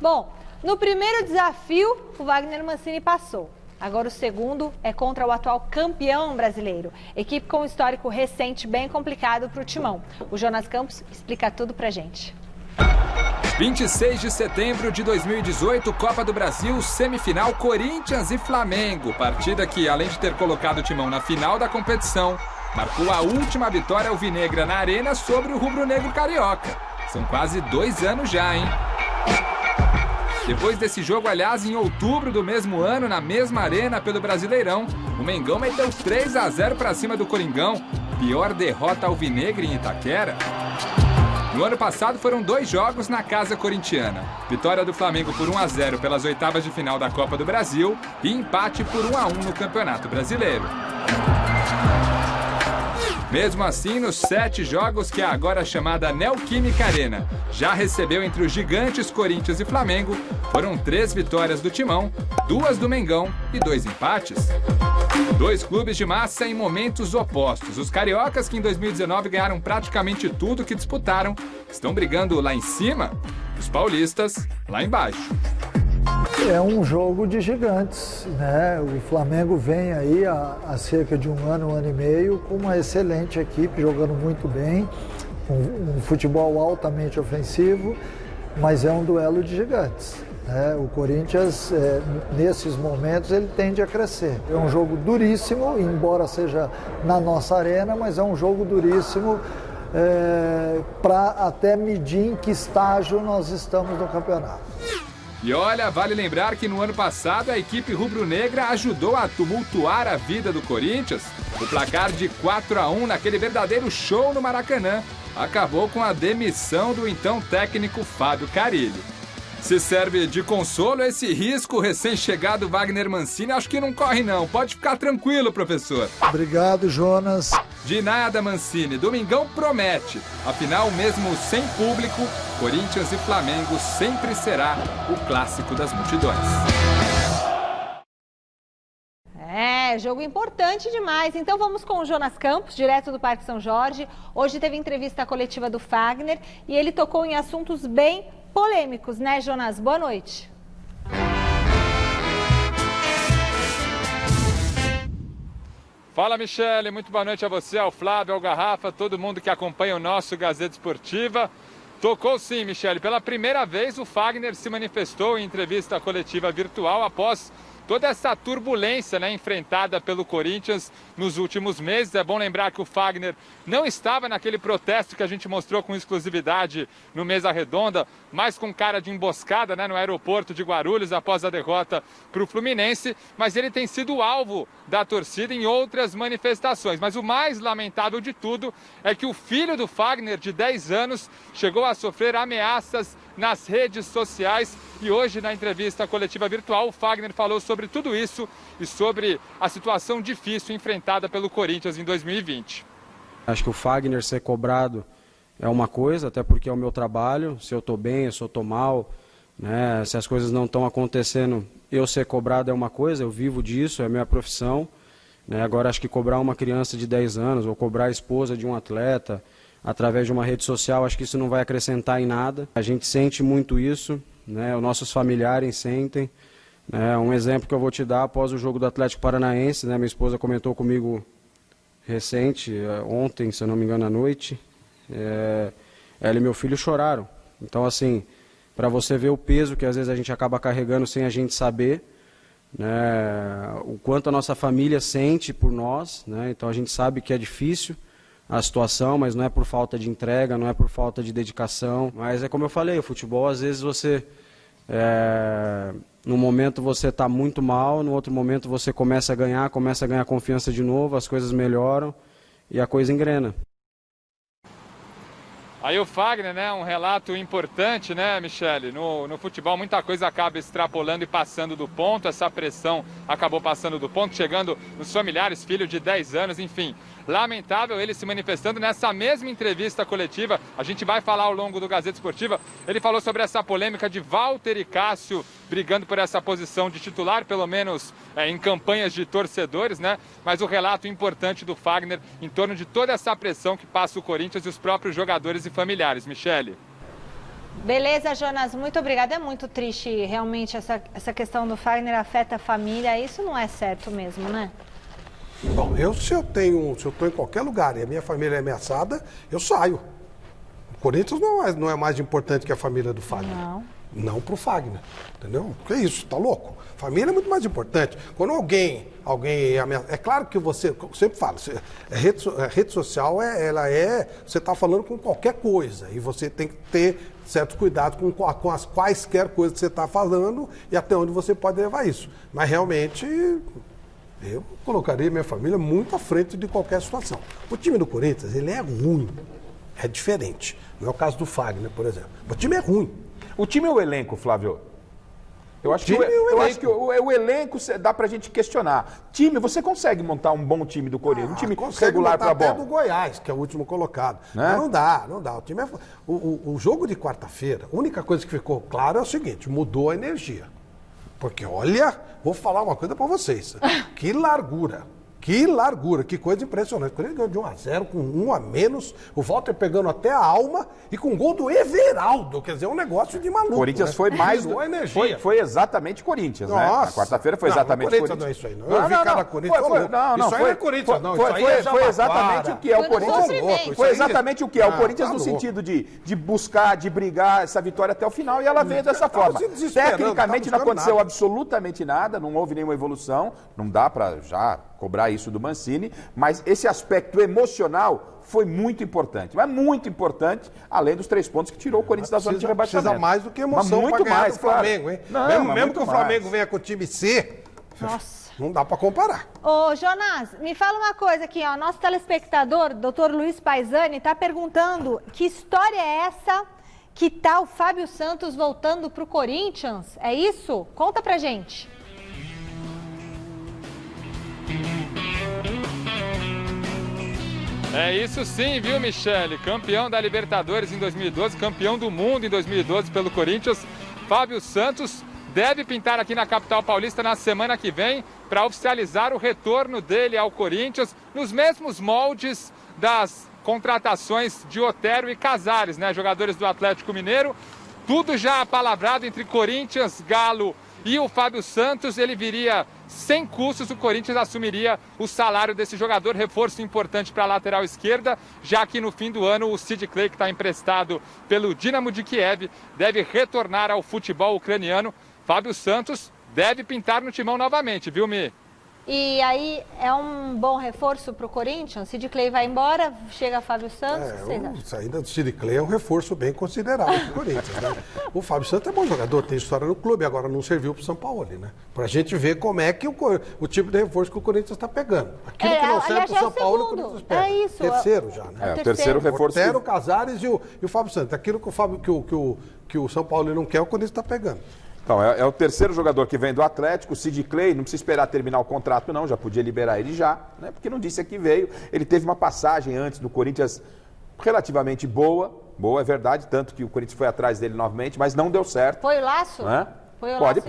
Bom, no primeiro desafio, o Wagner Mancini passou. Agora o segundo é contra o atual campeão brasileiro. Equipe com um histórico recente bem complicado para o Timão. O Jonas Campos explica tudo pra gente. 26 de setembro de 2018, Copa do Brasil, semifinal Corinthians e Flamengo. Partida que, além de ter colocado o Timão na final da competição, marcou a última vitória alvinegra na arena sobre o rubro-negro carioca. São quase 2 anos já, hein? Depois desse jogo, aliás, em outubro do mesmo ano, na mesma arena pelo Brasileirão, o Mengão meteu 3-0 para cima do Coringão, pior derrota alvinegra em Itaquera. No ano passado foram 2 jogos na casa corintiana. Vitória do Flamengo por 1-0 pelas oitavas de final da Copa do Brasil e empate por 1-1 no Campeonato Brasileiro. Mesmo assim, nos 7 jogos que a agora chamada Neoquímica Arena já recebeu entre os gigantes Corinthians e Flamengo, foram 3 vitórias do Timão, 2 do Mengão e 2 empates. 2 clubes de massa em momentos opostos. Os cariocas, que em 2019 ganharam praticamente tudo que disputaram, estão brigando lá em cima, os paulistas lá embaixo. É um jogo de gigantes, né? O Flamengo vem aí há cerca de um ano e meio, com uma excelente equipe, jogando muito bem, um futebol altamente ofensivo, mas é um duelo de gigantes, né? O Corinthians, nesses momentos, ele tende a crescer. É um jogo duríssimo, embora seja na nossa arena, mas é um jogo duríssimo para até medir em que estágio nós estamos no campeonato. E olha, vale lembrar que no ano passado a equipe rubro-negra ajudou a tumultuar a vida do Corinthians. O placar de 4-1 naquele verdadeiro show no Maracanã acabou com a demissão do então técnico Fábio Carille. Se serve de consolo, esse risco recém-chegado Wagner Mancini acho que não corre não. Pode ficar tranquilo, professor. Obrigado, Jonas. De nada, Mancini. Domingão promete. Afinal, mesmo sem público, Corinthians e Flamengo sempre será o clássico das multidões. Jogo importante demais. Então vamos com o Jonas Campos, direto do Parque São Jorge. Hoje teve entrevista coletiva do Fagner e ele tocou em assuntos bem polêmicos, né, Jonas? Boa noite. Fala, Michele, muito boa noite a você, ao Flávio, ao Garrafa, todo mundo que acompanha o nosso Gazeta Esportiva. Tocou sim, Michele. Pela primeira vez, o Fagner se manifestou em entrevista coletiva virtual após toda essa turbulência, né, enfrentada pelo Corinthians nos últimos meses. É bom lembrar que o Fagner não estava naquele protesto que a gente mostrou com exclusividade no Mesa Redonda, mas com cara de emboscada, né, no aeroporto de Guarulhos após a derrota para o Fluminense, mas ele tem sido alvo da torcida em outras manifestações. Mas o mais lamentável de tudo é que o filho do Fagner, de 10 anos, chegou a sofrer ameaças nas redes sociais e hoje, na entrevista coletiva virtual, o Fagner falou sobre tudo isso e sobre a situação difícil enfrentada pelo Corinthians em 2020. Acho que o Fagner ser cobrado é uma coisa, até porque é o meu trabalho, se eu estou bem, se eu estou mal, né? Se as coisas não estão acontecendo, eu ser cobrado é uma coisa, eu vivo disso, é a minha profissão, né? Agora acho que cobrar uma criança de 10 anos ou cobrar a esposa de um atleta através de uma rede social, acho que isso não vai acrescentar em nada. A gente sente muito isso, né? Os nossos familiares sentem. Né? Um exemplo que eu vou te dar, após o jogo do Atlético Paranaense, né? Minha esposa comentou comigo recente, ontem, se eu não me engano, à noite, ela e meu filho choraram. Então, assim, para você ver o peso que às vezes a gente acaba carregando sem a gente saber, né? O quanto a nossa família sente por nós, né? Então a gente sabe que é difícil a situação, mas não é por falta de entrega, não é por falta de dedicação, mas é como eu falei, o futebol às vezes você, no momento você está muito mal, no outro momento você começa a ganhar confiança de novo, as coisas melhoram e a coisa engrena. Aí o Fagner, né, um relato importante, né, Michele? No futebol muita coisa acaba extrapolando e passando do ponto, essa pressão acabou passando do ponto, chegando nos familiares, filho de 10 anos, enfim. Lamentável ele se manifestando nessa mesma entrevista coletiva, a gente vai falar ao longo do Gazeta Esportiva, ele falou sobre essa polêmica de Walter e Cássio brigando por essa posição de titular, pelo menos em campanhas de torcedores, né? Mas o relato importante do Fagner em torno de toda essa pressão que passa o Corinthians e os próprios jogadores e familiares. Michele. Beleza, Jonas, muito obrigada. É muito triste, realmente, essa questão do Fagner afeta a família. Isso não é certo mesmo, né? Bom, se eu estou em qualquer lugar e a minha família é ameaçada, eu saio. O Corinthians não é mais importante que a família do Fagner. Não pro Fagner, entendeu? Que isso, tá louco? Família é muito mais importante. Quando alguém ameaça... É claro que você, eu sempre falo, a rede social, você tá falando com qualquer coisa e você tem que ter certos cuidados com as quaisquer coisas que você está falando e até onde você pode levar isso. Mas realmente, eu colocaria minha família muito à frente de qualquer situação. O time do Corinthians, ele é ruim, é diferente. Não é o caso do Fagner, por exemplo. O time é ruim. O time é o elenco, Flávio? Eu acho que o elenco dá pra gente questionar. Time, você consegue montar um bom time do Corinthians? Um time regular para bom? Até do Goiás, que é o último colocado. Né? Mas não dá. O time o jogo de quarta-feira, a única coisa que ficou claro é o seguinte, mudou a energia. Porque, olha, vou falar uma coisa pra vocês. Que largura. Que coisa impressionante. Quando ele ganhou de 1-0, com 1 a menos, o Walter pegando até a alma e com gol do Everaldo. Quer dizer, um negócio de maluco. O Corinthians foi mais do... Foi exatamente Corinthians, né? Na quarta-feira foi exatamente Corinthians. Não é isso aí, não. Eu vi cada Corinthians. Isso aí não é Corinthians, não. Foi exatamente o que é o Corinthians. Foi exatamente o que é o Corinthians no sentido de buscar, de brigar essa vitória até o final e ela veio dessa forma. Tecnicamente não aconteceu absolutamente nada, não houve nenhuma evolução, não dá pra já cobrar isso do Mancini, mas esse aspecto emocional foi muito importante, mas muito importante, além dos 3 pontos que tirou o Corinthians da zona de rebaixamento. Precisa mais do que emoção muito mais do Flamengo, hein? Mesmo que o Flamengo venha com o time C, não dá para comparar. Ô, Jonas, me fala uma coisa aqui, ó. Nosso telespectador, Dr. Luiz Paisani, está perguntando que história é essa que tá o Fábio Santos voltando pro Corinthians? É isso? Conta pra gente. É isso sim, viu, Michele? Campeão da Libertadores em 2012, campeão do mundo em 2012 pelo Corinthians. Fábio Santos deve pintar aqui na capital paulista na semana que vem para oficializar o retorno dele ao Corinthians nos mesmos moldes das contratações de Otero e Casares, né? Jogadores do Atlético Mineiro. Tudo já apalavrado entre Corinthians, Galo e o Fábio Santos. Ele viria sem custos, o Corinthians assumiria o salário desse jogador, reforço importante para a lateral esquerda, já que no fim do ano o Sid Clay, que está emprestado pelo Dinamo de Kiev, deve retornar ao futebol ucraniano. Fábio Santos deve pintar no timão novamente, viu, Mi? E aí, é um bom reforço para o Corinthians? Sid Clay vai embora, chega Fábio Santos, a saída do Sid Clay é um reforço bem considerável para o Corinthians, né? O Fábio Santos é bom jogador, tem história no clube, agora não serviu para o São Paulo, né? Para a gente ver como é que o tipo de reforço que o Corinthians está pegando. Aquilo que não serve para o São Paulo, o Corinthians pega. É isso. Terceiro já, né? O terceiro reforço. O Otero, Casares e o Fábio Santos. Aquilo que o São Paulo não quer, o Corinthians está pegando. Então, é o terceiro jogador que vem do Atlético, o Sid Clay, não precisa esperar terminar o contrato não, já podia liberar ele já, né? Porque não disse que veio. Ele teve uma passagem antes do Corinthians relativamente boa, é verdade, tanto que o Corinthians foi atrás dele novamente, mas não deu certo. Foi o laço? Né? Pode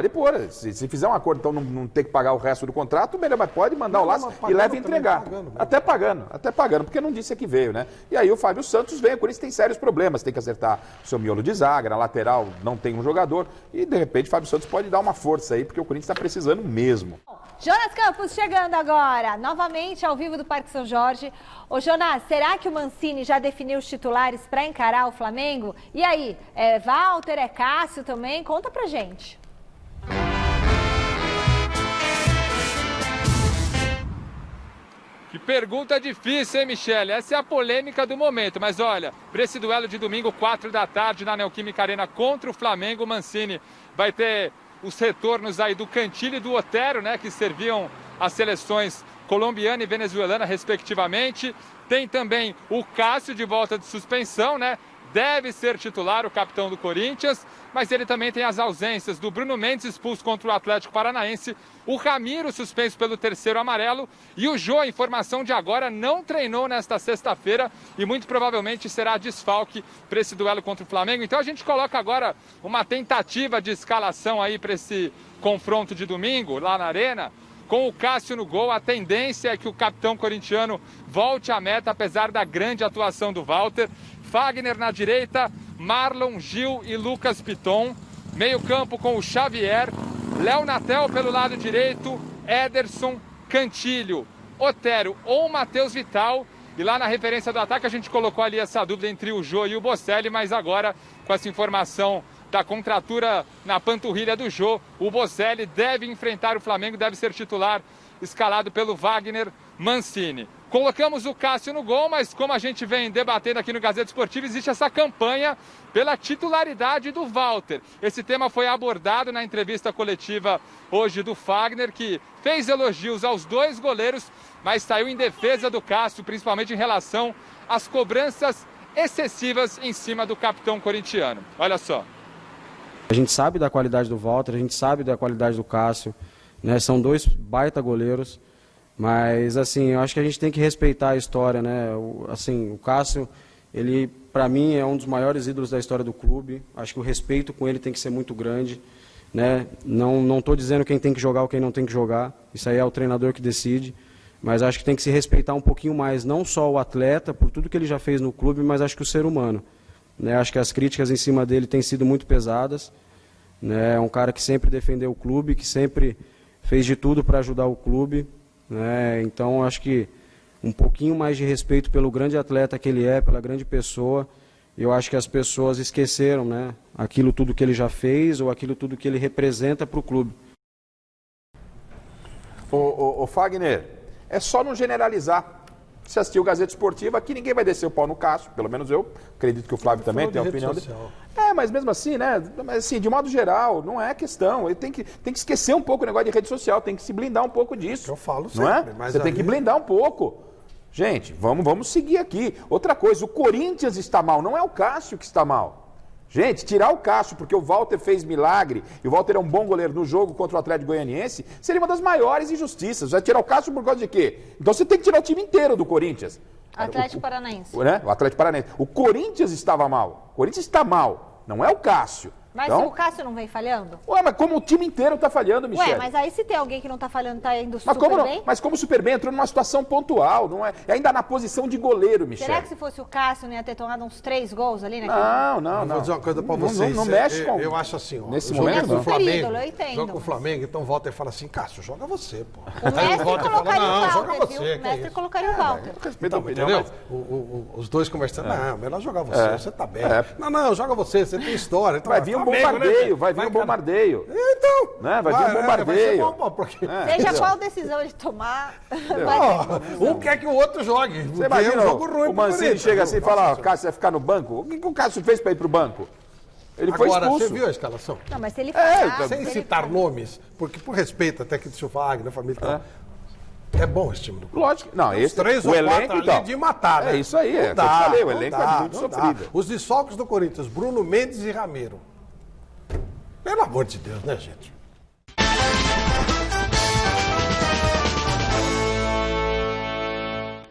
pôr. Se fizer um acordo, então não ter que pagar o resto do contrato, melhor, mas pode mandar o laço e leva entregar. Até pagando, porque não disse que veio, né? E aí o Fábio Santos vem, por isso tem sérios problemas, tem que acertar o seu miolo de zaga, na lateral não tem um jogador, e de repente o Fábio Santos pode dar uma força aí, porque o Corinthians está precisando mesmo. Jonas Campos chegando agora, novamente ao vivo do Parque São Jorge. Ô Jonas, será que o Mancini já definiu os titulares para encarar o Flamengo? E aí, é Walter, é Cássio também? Conta pra gente. Que pergunta difícil, hein, Michele? Essa é a polêmica do momento. Mas olha, para esse duelo de domingo, 4 da tarde, na Neoquímica Arena contra o Flamengo, o Mancini vai ter os retornos aí do Cantillo e do Otero, né, que serviam as seleções colombiana e venezuelana, respectivamente. Tem também o Cássio de volta de suspensão, né? Deve ser titular, o capitão do Corinthians, mas ele também tem as ausências do Bruno Mendes, expulso contra o Atlético Paranaense, o Ramiro, suspenso pelo 3º amarelo, e o Jô, informação de agora, não treinou nesta sexta-feira e muito provavelmente será desfalque para esse duelo contra o Flamengo. Então a gente coloca agora uma tentativa de escalação aí para esse confronto de domingo, lá na Arena. Com o Cássio no gol, a tendência é que o capitão corintiano volte à meta, apesar da grande atuação do Walter. Fagner na direita, Marlon, Gil e Lucas Piton. Meio campo com o Xavier, Léo Natel pelo lado direito, Ederson, Cantilho, Otero ou Matheus Vital. E lá na referência do ataque a gente colocou ali essa dúvida entre o Jô e o Bocelli, mas agora com essa informação da contratura na panturrilha do Jô, o Bocelli deve enfrentar o Flamengo, deve ser titular, escalado pelo Wagner Mancini. Colocamos o Cássio no gol, mas como a gente vem debatendo aqui no Gazeta Esportiva, existe essa campanha pela titularidade do Walter. Esse tema foi abordado na entrevista coletiva hoje do Fagner, que fez elogios aos dois goleiros, mas saiu em defesa do Cássio, principalmente em relação às cobranças excessivas em cima do capitão corintiano. Olha só. A gente sabe da qualidade do Walter, a gente sabe da qualidade do Cássio, né? São dois baita goleiros. Mas, assim, eu acho que a gente tem que respeitar a história, né? O Cássio, ele, para mim, é um dos maiores ídolos da história do clube. Acho que o respeito com ele tem que ser muito grande, né? Não estou dizendo quem tem que jogar ou quem não tem que jogar. Isso aí é o treinador que decide. Mas acho que tem que se respeitar um pouquinho mais, não só o atleta, por tudo que ele já fez no clube, mas acho que o ser humano, né? Acho que as críticas em cima dele têm sido muito pesadas, né? É um cara que sempre defendeu o clube, que sempre fez de tudo para ajudar o clube. Então, acho que um pouquinho mais de respeito pelo grande atleta que ele é, pela grande pessoa. Eu acho que as pessoas esqueceram, né, aquilo tudo que ele já fez ou aquilo tudo que ele representa para o clube. Ô Fagner, é só não generalizar. Se assistiu o Gazeta Esportiva, aqui ninguém vai descer o pau no Cássio, pelo menos eu acredito que o Flávio também tem a opinião dele. Mas mesmo assim, né? Mas assim, de modo geral, não é questão. Ele tem que esquecer um pouco o negócio de rede social, tem que se blindar um pouco disso. Eu falo sempre, não é? Mas você tem que blindar um pouco. Gente, vamos seguir aqui. Outra coisa, o Corinthians está mal, não é o Cássio que está mal. Gente, tirar o Cássio porque o Walter fez milagre e o Walter é um bom goleiro no jogo contra o Atlético Goianiense, seria uma das maiores injustiças. Vai tirar o Cássio por causa de quê? Então você tem que tirar o time inteiro do Corinthians. Atlético Paranaense. Né? O Atlético Paranaense. O Corinthians estava mal. O Corinthians está mal. Não é o Cássio. Mas então, o Cássio não vem falhando? Mas como o time inteiro está falhando, Michele. Mas aí se tem alguém que não está falhando, está indo super bem? Mas como o super bem entrou numa situação pontual, não é? Ainda na posição de goleiro, Michele. Será que se fosse o Cássio não ia ter tomado uns 3 gols ali naquele? Não. Vou dizer uma coisa pra vocês. Não mexe com... Eu acho assim, ó. Nesse momento, com o Flamengo, eu entendo. joga com o Flamengo, então volta e fala assim, Cássio, joga você, pô. O mestre colocaria o Walter, viu? O mestre colocaria o Walter. Entendeu? Os dois conversando, não, melhor jogar você, você tá bem. Não, joga você tem história. Vai vir um bombardeio, vai vir um bombardeio. Então. Né? Vai vir um bombardeio. Seja qual decisão ele tomar, um quer que o outro jogue. Você imagina, o Mancini chega assim e fala, ó, Cássio vai ficar no banco? O que o Cássio fez para ir pro banco? Ele foi expulso. Agora, você viu a escalação? Não, mas se ele sem citar nomes, porque por respeito até que o Wagner, a família e tal. É bom esse time do clube. Lógico. Não, esse 3 ou 4 ali então, de matar, né? É isso aí, é. Dá, falei, o elenco é muito sofrido. Os desfalques do Corinthians, Bruno Mendes e Ramiro. Pelo amor de Deus, né, gente?